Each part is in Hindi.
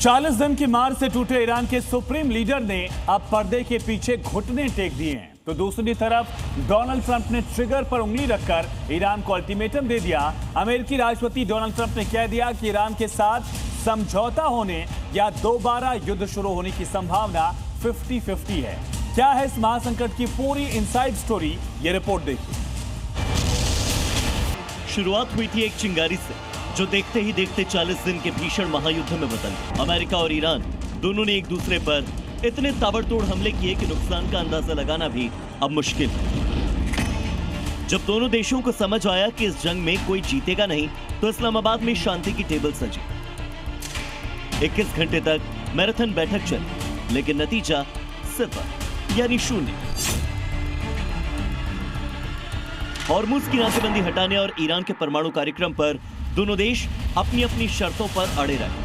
40 दिन की मार से टूटे ईरान के सुप्रीम लीडर ने अब पर्दे के पीछे घुटने टेक दिए हैं, तो दूसरी तरफ डोनाल्ड ट्रंप ने ट्रिगर पर उंगली रखकर ईरान को अल्टीमेटम दे दिया। अमेरिकी राष्ट्रपति डोनाल्ड ट्रंप ने कह दिया कि ईरान के साथ समझौता होने या दोबारा युद्ध शुरू होने की संभावना 50-50 है। क्या है इस महासंकट की पूरी इनसाइड स्टोरी, ये रिपोर्ट देखिए। शुरुआत हुई थी एक चिंगारी से, जो देखते ही देखते 40 दिन के भीषण महायुद्ध में बदल गई। अमेरिका और ईरान दोनों ने एक दूसरे पर इतने ताबड़तोड़ हमले किए कि नुकसान का अंदाजा लगाना भी अब मुश्किल है। जब दोनों देशों को समझ आया कि इस जंग में कोई जीतेगा नहीं, तो इस्लामाबाद में शांति की टेबल सजी। 21 घंटे तक मैराथन बैठक चली, लेकिन नतीजा 0 यानी 0। हॉर्मुज की नाकेबंदी हटाने और ईरान के परमाणु कार्यक्रम पर दोनों देश अपनी अपनी शर्तों पर अड़े रहे,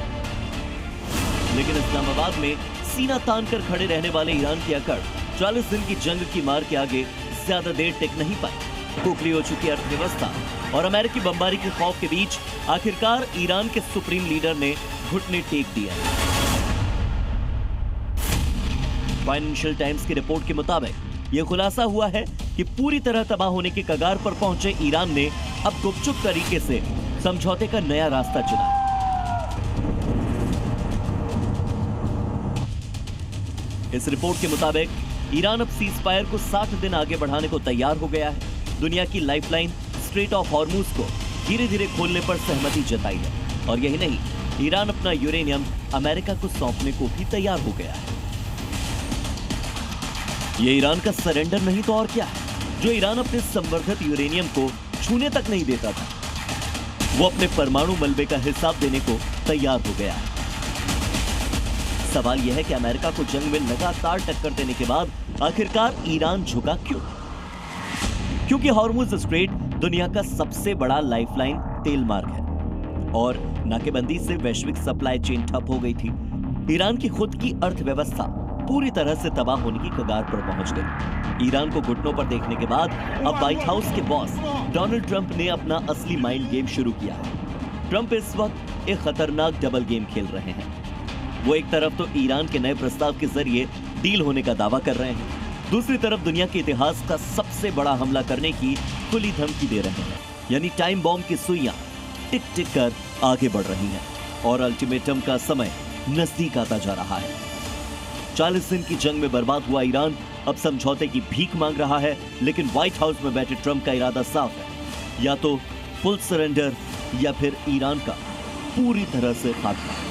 लेकिन इस्लामाबाद में सीना तान कर खड़े रहने वाले ईरान की अकड़ 40 दिन की जंग की मार के आगे ज्यादा देर टिक नहीं पाई। खोखली हो चुकी अर्थव्यवस्था और अमेरिकी बमबारी के खौफ के बीच आखिरकार ईरान के सुप्रीम लीडर ने घुटने टेक दिया। फाइनेंशियल टाइम्स की रिपोर्ट के मुताबिक यह खुलासा हुआ है कि पूरी तरह तबाह होने के कगार पर पहुंचे ईरान ने अब गुपचुप तरीके से समझौते का नया रास्ता चुना है। इस रिपोर्ट के मुताबिक ईरान अब सीज फायर को 60 दिन आगे बढ़ाने को तैयार हो गया है। दुनिया की लाइफलाइन स्ट्रेट ऑफ हॉर्मुज को धीरे धीरे खोलने पर सहमति जताई है, और यही नहीं, ईरान अपना यूरेनियम अमेरिका को सौंपने को भी तैयार हो गया है। यह ईरान का सरेंडर नहीं तो और क्या है, जो ईरान अपने संवर्धित यूरेनियम को छूने तक नहीं देता था, वो अपने परमाणु मलबे का हिसाब देने को तैयार हो गया है। सवाल यह है कि अमेरिका को जंग में लगातार टक्कर देने के बाद आखिरकार ईरान झुका क्यों? क्योंकि हॉर्मुज स्ट्रेट दुनिया का सबसे बड़ा लाइफलाइन तेल मार्ग है, और नाकेबंदी से वैश्विक सप्लाई चेन ठप हो गई थी। ईरान की खुद की अर्थव्यवस्था पूरी तरह से तबाह होने की कगार पर पहुंच गई। ईरान को घुटनों पर देखने के बाद अब व्हाइट हाउस के बॉस डोनाल्ड ट्रंप ने अपना असली माइंड गेम शुरू किया है। ट्रंप इस वक्त एक खतरनाक डबल गेम खेल रहे हैं। वो एक तरफ तो ईरान के नए प्रस्ताव के जरिए डील होने का दावा कर रहे हैं, दूसरी तरफ दुनिया के इतिहास का सबसे बड़ा हमला करने की खुली धमकी दे रहे हैं। यानी टाइम बॉम्ब की सुइयां टिक टिक कर आगे बढ़ रही हैं, और अल्टीमेटम का समय नजदीक आता जा रहा है। 40 दिन की जंग में बर्बाद हुआ ईरान अब समझौते की भीख मांग रहा है, लेकिन व्हाइट हाउस में बैठे ट्रंप का इरादा साफ है, या तो फुल सरेंडर या फिर ईरान का पूरी तरह से खात्मा।